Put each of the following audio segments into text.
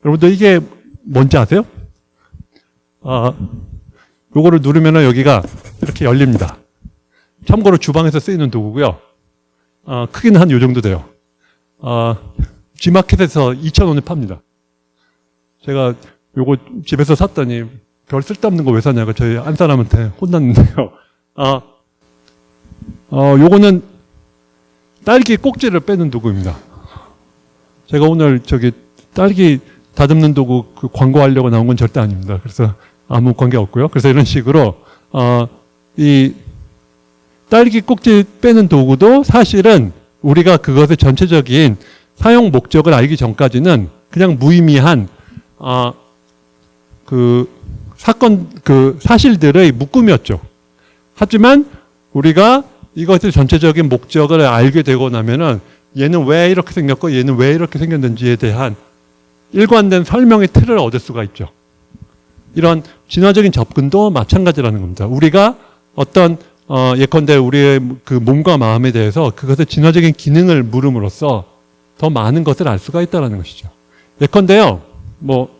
여러분들 이게 뭔지 아세요? 요거를 누르면 여기가 이렇게 열립니다. 참고로 주방에서 쓰이는 도구고요. 크기는 한 요 정도 돼요. G마켓에서 2,000원에 팝니다. 제가 요거 집에서 샀더니 별 쓸데없는 거 왜 사냐고 저희 한 사람한테 혼났는데요. 요거는 딸기 꼭지를 빼는 도구입니다. 제가 오늘 저기 딸기 다듬는 도구 그 광고하려고 나온 건 절대 아닙니다. 그래서 아무 관계 없고요. 그래서 이런 식으로 이 딸기 꼭지 빼는 도구도 사실은 우리가 그것의 전체적인 사용 목적을 알기 전까지는 그냥 무의미한 그 사실들의 묶음이었죠. 하지만 우리가 이것의 전체적인 목적을 알게 되고 나면은 얘는 왜 이렇게 생겼고 얘는 왜 이렇게 생겼는지에 대한 일관된 설명의 틀을 얻을 수가 있죠. 이런 진화적인 접근도 마찬가지라는 겁니다. 우리가 어떤 예컨대 우리의 그 몸과 마음에 대해서 그것의 진화적인 기능을 물음으로써 더 많은 것을 알 수가 있다는 것이죠. 예컨대요, 뭐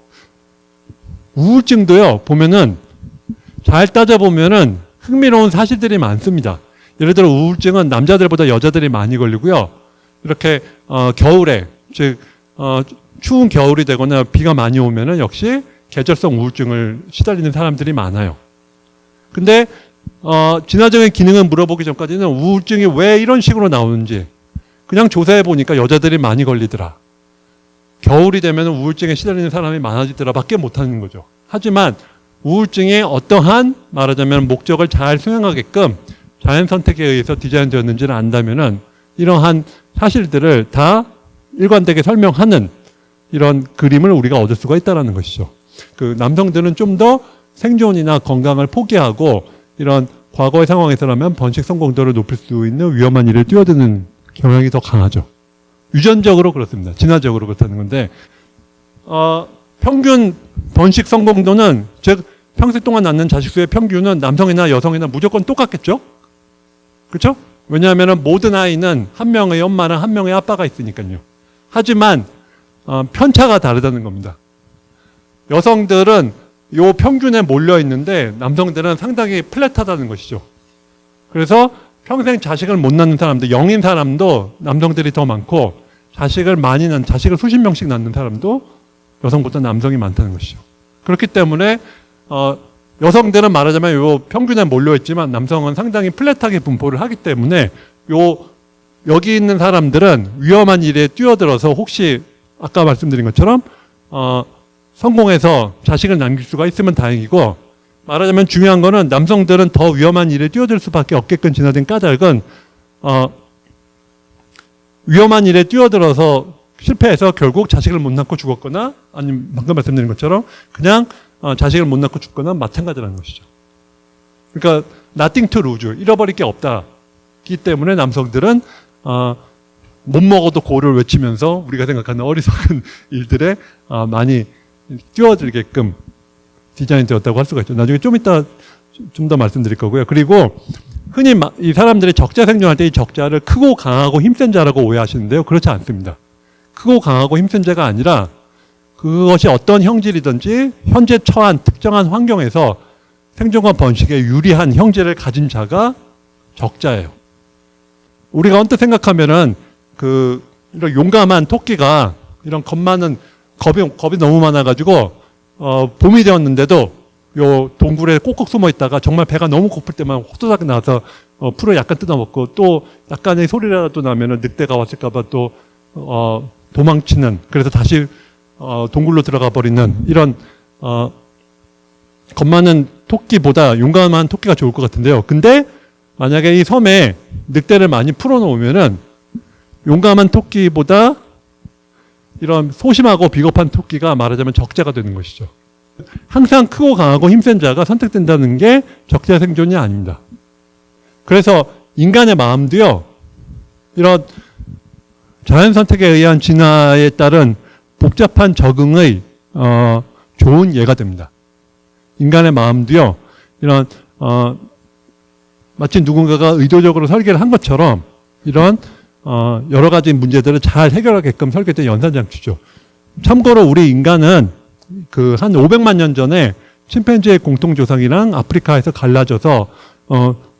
우울증도요 보면은 잘 따져보면은 흥미로운 사실들이 많습니다. 예를 들어 우울증은 남자들보다 여자들이 많이 걸리고요. 이렇게 겨울에 즉 추운 겨울이 되거나 비가 많이 오면은 역시 계절성 우울증을 시달리는 사람들이 많아요. 근데 진화적인 기능을 물어보기 전까지는 우울증이 왜 이런 식으로 나오는지 그냥 조사해 보니까 여자들이 많이 걸리더라. 겨울이 되면 우울증에 시달리는 사람이 많아지더라 밖에 못하는 거죠. 하지만 우울증이 어떠한 말하자면 목적을 잘 수행하게끔 자연 선택에 의해서 디자인되었는지를 안다면은 이러한 사실들을 다 일관되게 설명하는 이런 그림을 우리가 얻을 수가 있다는 것이죠. 그 남성들은 좀 더 생존이나 건강을 포기하고 이런 과거의 상황에서라면 번식 성공도를 높일 수 있는 위험한 일에 뛰어드는 경향이 더 강하죠. 유전적으로 그렇습니다. 진화적으로 그렇다는 건데 평균 번식 성공도는 즉 평생 동안 낳는 자식 수의 평균은 남성이나 여성이나 무조건 똑같겠죠? 그렇죠? 왜냐하면 모든 아이는 한 명의 엄마랑 한 명의 아빠가 있으니까요. 하지만 편차가 다르다는 겁니다. 여성들은 요 평균에 몰려 있는데 남성들은 상당히 플랫하다는 것이죠. 그래서 평생 자식을 못 낳는 사람들, 영인 사람도 남성들이 더 많고 자식을 많이 낳는, 자식을 수십 명씩 낳는 사람도 여성보다 남성이 많다는 것이죠. 그렇기 때문에 여성들은 말하자면 요 평균에 몰려 있지만 남성은 상당히 플랫하게 분포를 하기 때문에 여기 있는 사람들은 위험한 일에 뛰어들어서 혹시 아까 말씀드린 것처럼 성공해서 자식을 남길 수가 있으면 다행이고, 말하자면 중요한 거는 남성들은 더 위험한 일에 뛰어들 수밖에 없게끔 진화된 까닭은 위험한 일에 뛰어들어서 실패해서 결국 자식을 못 낳고 죽었거나 아니면 방금 말씀드린 것처럼 그냥 자식을 못 낳고 죽거나 마찬가지라는 것이죠. 그러니까 nothing to lose, 잃어버릴 게 없다기 때문에 남성들은 못 먹어도 고를 외치면서 우리가 생각하는 어리석은 일들에 많이 뛰어들게끔 디자인되었다고 할 수가 있죠. 나중에 좀 이따 좀 더 말씀드릴 거고요. 그리고 흔히 이 사람들이 적자 생존할 때 이 적자를 크고 강하고 힘센 자라고 오해하시는데요. 그렇지 않습니다. 크고 강하고 힘센 자가 아니라 그것이 어떤 형질이든지 현재 처한 특정한 환경에서 생존과 번식에 유리한 형질을 가진 자가 적자예요. 우리가 언뜻 생각하면은 이런 용감한 토끼가 이런 겁이 너무 많아가지고 봄이 되었는데도 요 동굴에 꼭꼭 숨어 있다가 정말 배가 너무 고플 때만 호도닥 나와서 풀을 약간 뜯어먹고 또 약간의 소리라도 나면은 늑대가 왔을까봐 또 도망치는, 그래서 다시 동굴로 들어가 버리는 이런 겁 많은 토끼보다 용감한 토끼가 좋을 것 같은데요. 근데 만약에 이 섬에 늑대를 많이 풀어놓으면은 용감한 토끼보다 이런 소심하고 비겁한 토끼가 말하자면 적자가 되는 것이죠. 항상 크고 강하고 힘센 자가 선택된다는 게 적자 생존이 아닙니다. 그래서 인간의 마음도요, 이런 자연 선택에 의한 진화에 따른 복잡한 적응의 좋은 예가 됩니다. 인간의 마음도요, 이런 마치 누군가가 의도적으로 설계를 한 것처럼 이런 여러 가지 문제들을 잘 해결하게끔 설계된 연산장치죠. 참고로 우리 인간은 그 한 500만 년 전에 침팬지의 공통조상이랑 아프리카에서 갈라져서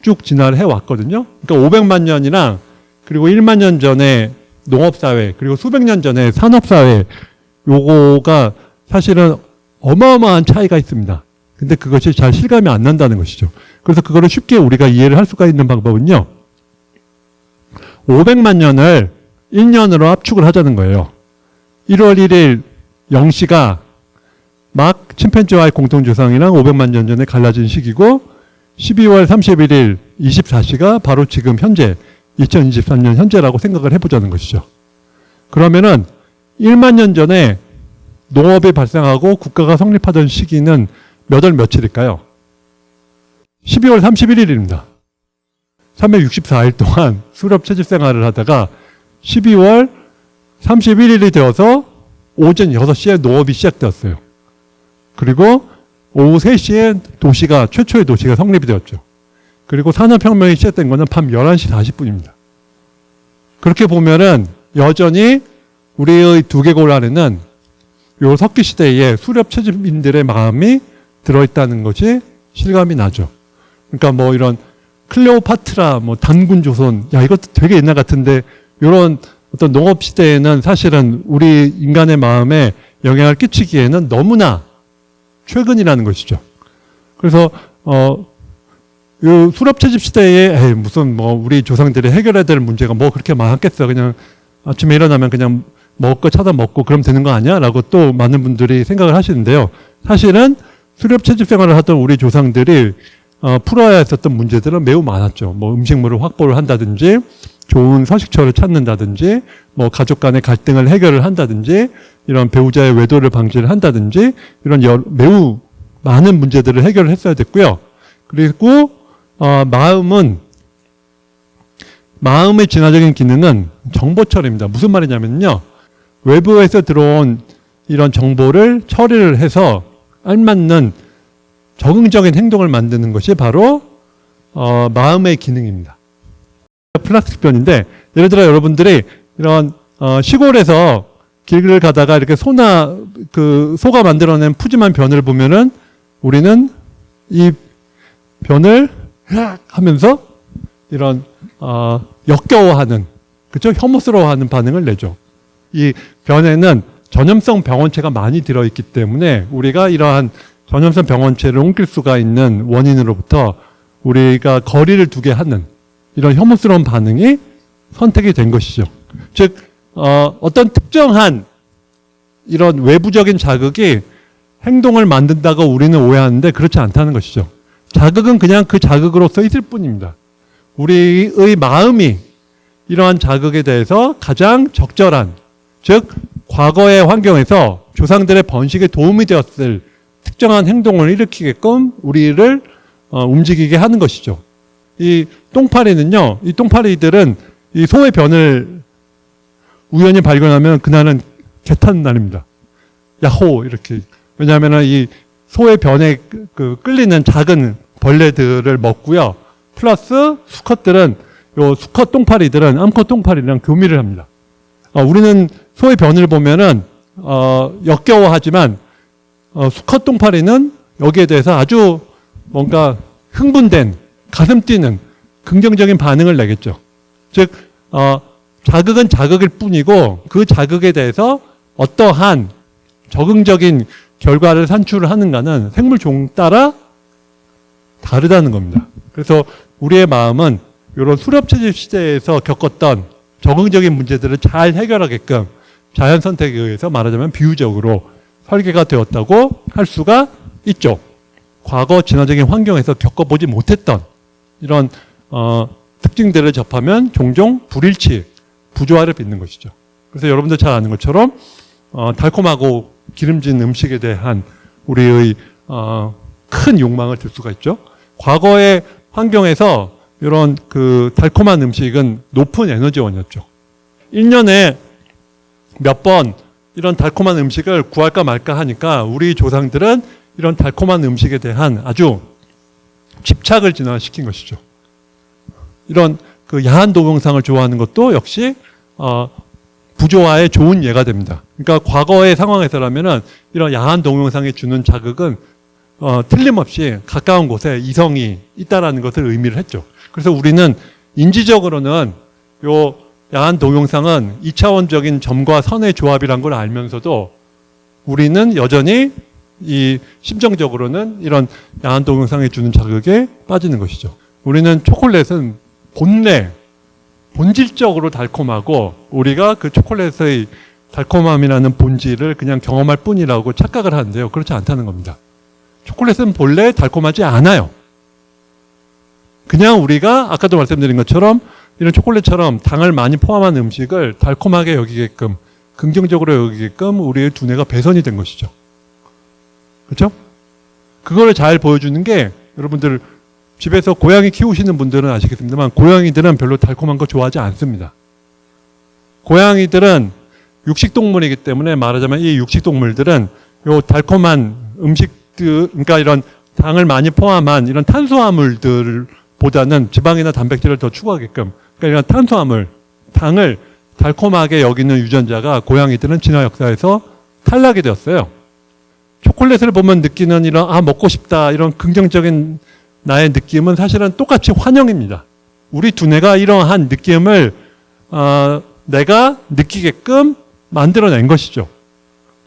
쭉 진화를 해왔거든요. 그러니까 500만 년이랑 그리고 1만 년 전에 농업사회 그리고 수백 년 전에 산업사회 요거가 사실은 어마어마한 차이가 있습니다. 근데 그것이 잘 실감이 안 난다는 것이죠. 그래서 그거를 쉽게 우리가 이해를 할 수가 있는 방법은요. 500만 년을 1년으로 압축을 하자는 거예요. 1월 1일 0시가 막 침팬지와의 공통조상이랑 500만 년 전에 갈라진 시기고 12월 31일 24시가 바로 지금 현재 2023년 현재라고 생각을 해보자는 것이죠. 그러면은 1만 년 전에 농업이 발생하고 국가가 성립하던 시기는 몇 월 며칠일까요? 12월 31일입니다. 364일 동안 수렵 채집 생활을 하다가 12월 31일이 되어서 오전 6시에 농업이 시작되었어요. 그리고 오후 3시에 최초의 도시가 성립이 되었죠. 그리고 산업혁명이 시작된 거는 밤 11시 40분입니다. 그렇게 보면은 여전히 우리의 두개골 안에는 요 석기시대에 수렵 채집인들의 마음이 들어있다는 것이 실감이 나죠. 그러니까 뭐 이런 클레오파트라, 뭐 단군 조선, 야, 이것도 되게 옛날 같은데, 이런 어떤 농업 시대에는 사실은 우리 인간의 마음에 영향을 끼치기에는 너무나 최근이라는 것이죠. 그래서, 요 수렵 채집 시대에, 무슨 뭐 우리 조상들이 해결해야 될 문제가 뭐 그렇게 많았겠어. 그냥 아침에 일어나면 그냥 먹을 거 찾아 먹고 그러면 되는 거 아니야? 라고 또 많은 분들이 생각을 하시는데요. 사실은 수렵 채집 생활을 하던 우리 조상들이 풀어야 했었던 문제들은 매우 많았죠. 뭐 음식물을 확보를 한다든지, 좋은 서식처를 찾는다든지, 뭐 가족 간의 갈등을 해결을 한다든지, 이런 배우자의 외도를 방지를 한다든지, 이런 매우 많은 문제들을 해결을 했어야 됐고요. 그리고 마음의 진화적인 기능은 정보 처리입니다. 무슨 말이냐면요. 외부에서 들어온 이런 정보를 처리를 해서 알맞는 적응적인 행동을 만드는 것이 바로 마음의 기능입니다. 플라스틱 변인데, 예를 들어 여러분들이 이런 시골에서 길을 가다가 이렇게 소가 만들어낸 푸짐한 변을 보면은 우리는 이 변을 하면서 이런 역겨워하는, 그렇죠? 혐오스러워하는 반응을 내죠. 이 변에는 전염성 병원체가 많이 들어있기 때문에 우리가 이러한 전염성 병원체를 옮길 수가 있는 원인으로부터 우리가 거리를 두게 하는 이런 혐오스러운 반응이 선택이 된 것이죠. 즉 어떤 특정한 이런 외부적인 자극이 행동을 만든다고 우리는 오해하는데 그렇지 않다는 것이죠. 자극은 그냥 그 자극으로서 있을 뿐입니다. 우리의 마음이 이러한 자극에 대해서 가장 적절한, 즉 과거의 환경에서 조상들의 번식에 도움이 되었을 특정한 행동을 일으키게끔 우리를 움직이게 하는 것이죠. 이 똥파리는요, 이 똥파리들은 이 소의 변을 우연히 발견하면 그날은 개 타는 날입니다. 야호! 이렇게. 왜냐하면 이 소의 변에 끌리는 작은 벌레들을 먹고요. 플러스 수컷들은, 요 수컷 똥파리들은 암컷 똥파리랑 교미를 합니다. 우리는 소의 변을 보면은, 역겨워하지만, 수컷 똥파리는 여기에 대해서 아주 뭔가 흥분된, 가슴 뛰는 긍정적인 반응을 내겠죠. 즉, 자극은 자극일 뿐이고 그 자극에 대해서 어떠한 적응적인 결과를 산출을 하는가는 생물 종 따라 다르다는 겁니다. 그래서 우리의 마음은 이런 수렵채집 시대에서 겪었던 적응적인 문제들을 잘 해결하게끔 자연 선택에 의해서 말하자면 비유적으로 설계가 되었다고 할 수가 있죠. 과거 진화적인 환경에서 겪어보지 못했던 이런 특징들을 접하면 종종 불일치, 부조화를 빚는 것이죠. 그래서 여러분들 잘 아는 것처럼 달콤하고 기름진 음식에 대한 우리의 큰 욕망을 들 수가 있죠. 과거의 환경에서 이런 그 달콤한 음식은 높은 에너지원이었죠. 1년에 몇 번 이런 달콤한 음식을 구할까 말까 하니까 우리 조상들은 이런 달콤한 음식에 대한 아주 집착을 진화시킨 것이죠. 이런 그 야한 동영상을 좋아하는 것도 역시 부조화의 좋은 예가 됩니다. 그러니까 과거의 상황에서라면은 이런 야한 동영상이 주는 자극은 틀림없이 가까운 곳에 이성이 있다라는 것을 의미를 했죠. 그래서 우리는 인지적으로는 요 야한 동영상은 2차원적인 점과 선의 조합이란 걸 알면서도 우리는 여전히 이 심정적으로는 이런 야한 동영상이 주는 자극에 빠지는 것이죠. 우리는 초콜릿은 본질적으로 달콤하고 우리가 그 초콜릿의 달콤함이라는 본질을 그냥 경험할 뿐이라고 착각을 하는데요. 그렇지 않다는 겁니다. 초콜릿은 본래 달콤하지 않아요. 그냥 우리가 아까도 말씀드린 것처럼 이런 초콜릿처럼 당을 많이 포함한 음식을 달콤하게 여기게끔, 긍정적으로 여기게끔 우리의 두뇌가 배선이 된 것이죠. 그렇죠? 그거를 잘 보여주는 게 여러분들 집에서 고양이 키우시는 분들은 아시겠습니다만 고양이들은 별로 달콤한 거 좋아하지 않습니다. 고양이들은 육식동물이기 때문에 말하자면 이 육식동물들은 요 달콤한 음식들, 그러니까 이런 당을 많이 포함한 이런 탄수화물들보다는 지방이나 단백질을 더 추구하게끔, 그러니까 이런 탄수화물, 당을 달콤하게 여기는 유전자가 고양이들은 진화 역사에서 탈락이 되었어요. 초콜릿을 보면 느끼는 이런 먹고 싶다 이런 긍정적인 나의 느낌은 사실은 똑같이 환영입니다. 우리 두뇌가 이러한 느낌을 내가 느끼게끔 만들어낸 것이죠.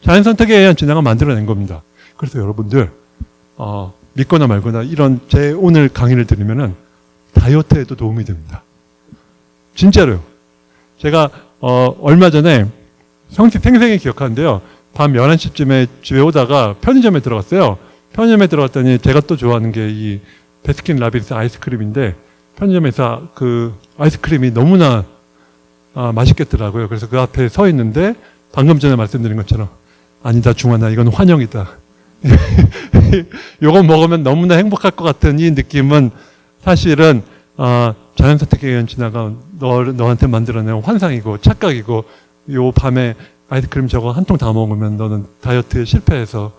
자연선택에 의한 진화가 만들어낸 겁니다. 그래서 여러분들 믿거나 말거나 이런 제 오늘 강의를 들으면은 다이어트에도 도움이 됩니다. 진짜로요. 제가 얼마 전에 생생히 기억하는데요. 밤 11시쯤에 집에 오다가 편의점에 들어갔어요. 편의점에 들어갔더니 제가 또 좋아하는 게 이 베스킨 라빈스 아이스크림인데 편의점에서 그 아이스크림이 너무나 맛있겠더라고요. 그래서 그 앞에 서 있는데 방금 전에 말씀드린 것처럼 아니다 중환아 이건 환영이다. 이거 먹으면 너무나 행복할 것 같은 이 느낌은 사실은 자연선택에 의한 진화가 너한테 만들어낸 환상이고 착각이고 요 밤에 아이스크림 저거 한 통 다 먹으면 너는 다이어트에 실패해서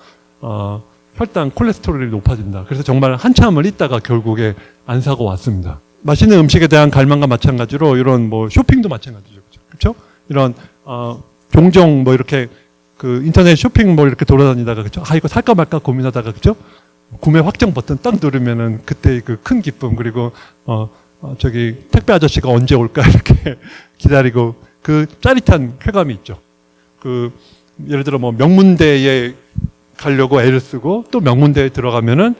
혈당 콜레스테롤이 높아진다. 그래서 정말 한참을 있다가 결국에 안 사고 왔습니다. 맛있는 음식에 대한 갈망과 마찬가지로 이런 뭐 쇼핑도 마찬가지죠. 그렇죠? 이런 종종 뭐 이렇게 그 인터넷 쇼핑 뭐 이렇게 돌아다니다가 그렇죠? 이거 살까 말까 고민하다가 그렇죠? 구매 확정 버튼 딱 누르면은 그때 그 큰 기쁨 그리고 저기 택배 아저씨가 언제 올까 이렇게 기다리고 그 짜릿한 쾌감이 있죠. 그 예를 들어 뭐 명문대에 가려고 애를 쓰고 또 명문대에 들어가면은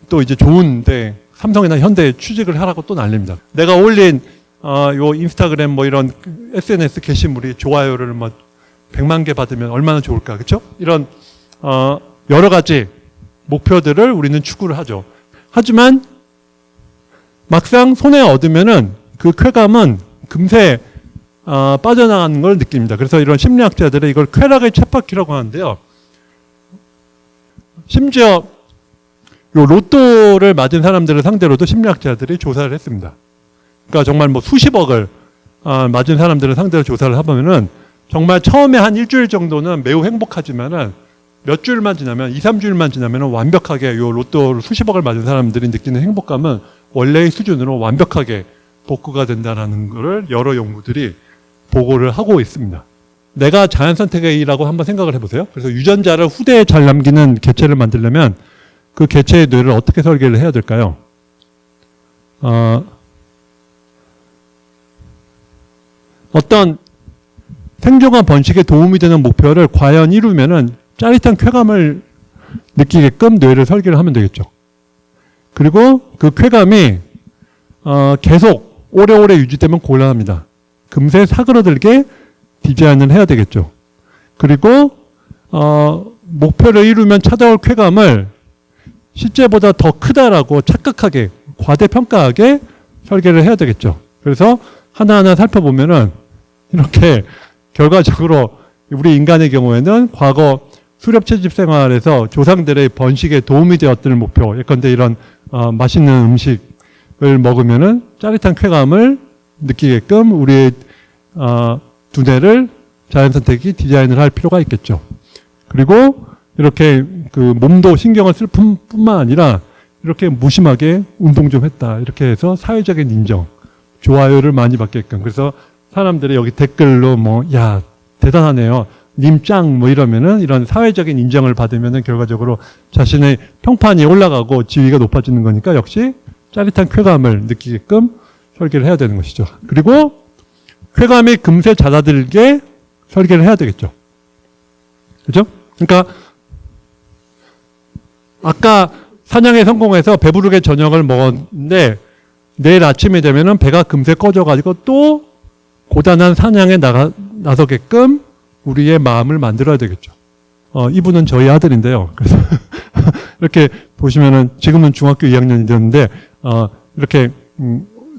또 이제 좋은데 삼성이나 현대에 취직을 하라고 또 난립니다. 내가 올린 요 인스타그램 뭐 이런 SNS 게시물이 좋아요를 뭐 100만 개 받으면 얼마나 좋을까, 그렇죠? 이런 여러 가지 목표들을 우리는 추구를 하죠. 하지만 막상 손에 얻으면은 그 쾌감은 금세 빠져나가는 걸 느낍니다. 그래서 이런 심리학자들은 이걸 쾌락의 쳇바퀴라고 하는데요. 심지어 요 로또를 맞은 사람들을 상대로도 심리학자들이 조사를 했습니다. 그러니까 정말 뭐 수십억을 맞은 사람들을 상대로 조사를 해보면은 정말 처음에 한 일주일 정도는 매우 행복하지만은 몇 주일만 지나면 2, 3주일만 지나면은 완벽하게 요 로또를 수십억을 맞은 사람들이 느끼는 행복감은 원래의 수준으로 완벽하게 복구가 된다는 것을 여러 연구들이 보고를 하고 있습니다. 내가 자연선택의 A라고 한번 생각을 해보세요. 그래서 유전자를 후대에 잘 남기는 개체를 만들려면 그 개체의 뇌를 어떻게 설계를 해야 될까요? 어떤 생존과 번식에 도움이 되는 목표를 과연 이루면은 짜릿한 쾌감을 느끼게끔 뇌를 설계를 하면 되겠죠. 그리고 그 쾌감이 계속 오래오래 유지되면 곤란합니다. 금세 사그러들게 디자인을 해야 되겠죠. 그리고 목표를 이루면 찾아올 쾌감을 실제보다 더 크다라고 착각하게 과대평가하게 설계를 해야 되겠죠. 그래서 하나하나 살펴보면은 이렇게 결과적으로 우리 인간의 경우에는 과거 수렵 채집 생활에서 조상들의 번식에 도움이 되었던 목표, 예컨대 이런 맛있는 음식을 먹으면은 짜릿한 쾌감을 느끼게끔 우리의 두뇌를 자연선택이 디자인을 할 필요가 있겠죠. 그리고 이렇게 그 몸도 신경을 쓸 뿐만 아니라 이렇게 무심하게 운동 좀 했다. 이렇게 해서 사회적인 인정, 좋아요를 많이 받게끔. 그래서 사람들이 여기 댓글로 뭐, 야, 대단하네요. 님 짱, 뭐 이러면은 이런 사회적인 인정을 받으면은 결과적으로 자신의 평판이 올라가고 지위가 높아지는 거니까 역시 짜릿한 쾌감을 느끼게끔 설계를 해야 되는 것이죠. 그리고 쾌감이 금세 잦아들게 설계를 해야 되겠죠. 그죠? 그러니까 아까 사냥에 성공해서 배부르게 저녁을 먹었는데 내일 아침이 되면은 배가 금세 꺼져가지고 또 고단한 사냥에 나서게끔 우리의 마음을 만들어야 되겠죠. 이분은 저희 아들인데요. 그래서 이렇게 보시면은 지금은 중학교 2학년이 됐는데 이렇게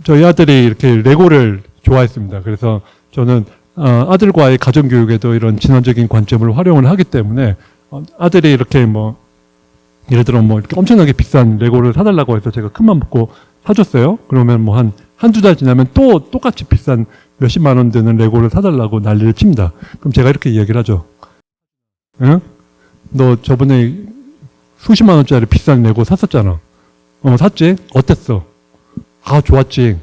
저희 아들이 이렇게 레고를 좋아했습니다. 그래서 저는 아들과의 가정교육에도 이런 진화적인 관점을 활용을 하기 때문에 아들이 이렇게 뭐 예를 들어 뭐 이렇게 엄청나게 비싼 레고를 사달라고 해서 제가 큰맘 먹고 사줬어요. 그러면 뭐 한두 달 지나면 또 똑같이 비싼 몇십만 원 드는 레고를 사달라고 난리를 칩니다. 그럼 제가 이렇게 이야기를 하죠. 응? 너 저번에 수십만 원짜리 비싼 레고 샀었잖아. 샀지? 어땠어? 아, 좋았지.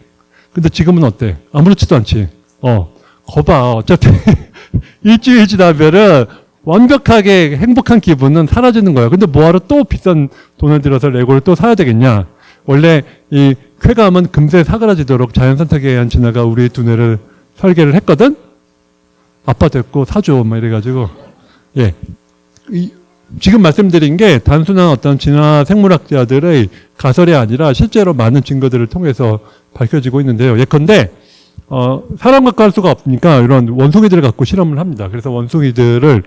근데 지금은 어때? 아무렇지도 않지. 거봐. 어차피 일주일 지나면은 완벽하게 행복한 기분은 사라지는 거야. 근데 뭐하러 또 비싼 돈을 들여서 레고를 또 사야 되겠냐? 원래 이 쾌감은 금세 사그라지도록 자연선택에 의한 진화가 우리 두뇌를 설계를 했거든? 아빠 됐고 사줘. 막 이래가지고. 예. 지금 말씀드린 게 단순한 어떤 진화 생물학자들의 가설이 아니라 실제로 많은 증거들을 통해서 밝혀지고 있는데요. 예컨대, 사람 갖고 할 수가 없으니까 이런 원숭이들을 갖고 실험을 합니다. 그래서 원숭이들을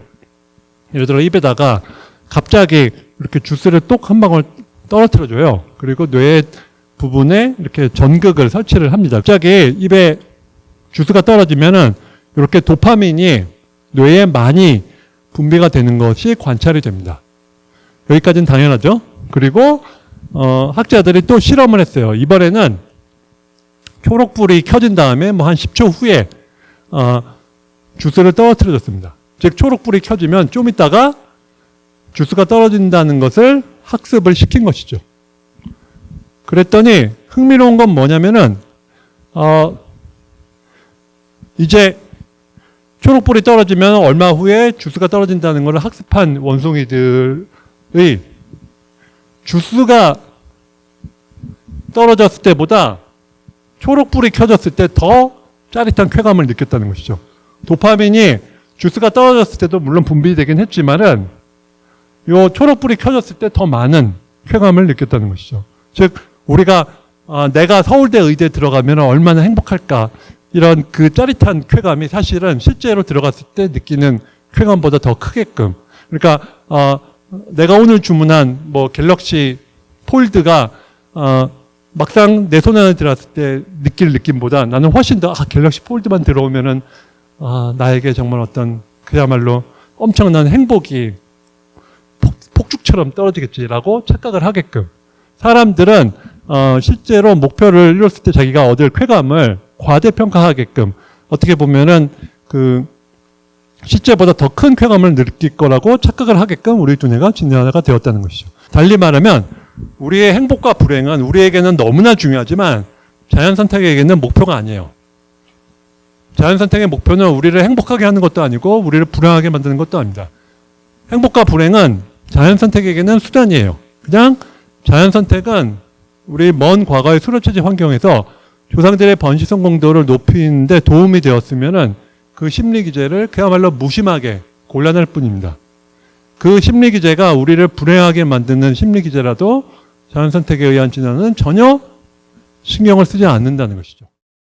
예를 들어 입에다가 갑자기 이렇게 주스를 똑 한 방울 떨어뜨려줘요. 그리고 뇌 부분에 이렇게 전극을 설치를 합니다. 갑자기 입에 주스가 떨어지면은 이렇게 도파민이 뇌에 많이 분비가 되는 것이 관찰이 됩니다. 여기까지는 당연하죠. 그리고 학자들이 또 실험을 했어요. 이번에는 초록불이 켜진 다음에 뭐 한 10초 후에 주스를 떨어뜨려줬습니다. 즉 초록불이 켜지면 좀 있다가 주스가 떨어진다는 것을 학습을 시킨 것이죠. 그랬더니 흥미로운 건 뭐냐면은 이제 초록불이 떨어지면 얼마 후에 주스가 떨어진다는 것을 학습한 원숭이들의 주스가 떨어졌을 때보다 초록불이 켜졌을 때 더 짜릿한 쾌감을 느꼈다는 것이죠. 도파민이 주스가 떨어졌을 때도 물론 분비되긴 했지만은 요 초록불이 켜졌을 때 더 많은 쾌감을 느꼈다는 것이죠. 즉 우리가 내가 서울대 의대에 들어가면 얼마나 행복할까 이런 그 짜릿한 쾌감이 사실은 실제로 들어갔을 때 느끼는 쾌감보다 더 크게끔. 그러니까 내가 오늘 주문한 뭐 갤럭시 폴드가 막상 내 손 안에 들어왔을 때 느낄 느낌보다 나는 훨씬 더 갤럭시 폴드만 들어오면은 나에게 정말 어떤 그야말로 엄청난 행복이 폭죽처럼 떨어지겠지라고 착각을 하게끔. 사람들은 실제로 목표를 이뤘을 때 자기가 얻을 쾌감을 과대평가하게끔 어떻게 보면은 그 실제보다 더 큰 쾌감을 느낄 거라고 착각을 하게끔 우리 두뇌가 진화가 되었다는 것이죠. 달리 말하면 우리의 행복과 불행은 우리에게는 너무나 중요하지만 자연선택에게는 목표가 아니에요. 자연선택의 목표는 우리를 행복하게 하는 것도 아니고 우리를 불행하게 만드는 것도 아닙니다. 행복과 불행은 자연선택에게는 수단이에요. 그냥 자연선택은 우리 먼 과거의 수로체제 환경에서 조상들의 번식 성공도를 높이는 데 도움이 되었으면은 그 심리기제를 그야말로 무심하게 곤란할 뿐입니다. 그 심리기제가 우리를 불행하게 만드는 심리기제라도 자연선택에 의한 진화는 전혀 신경을 쓰지 않는다는 것이죠.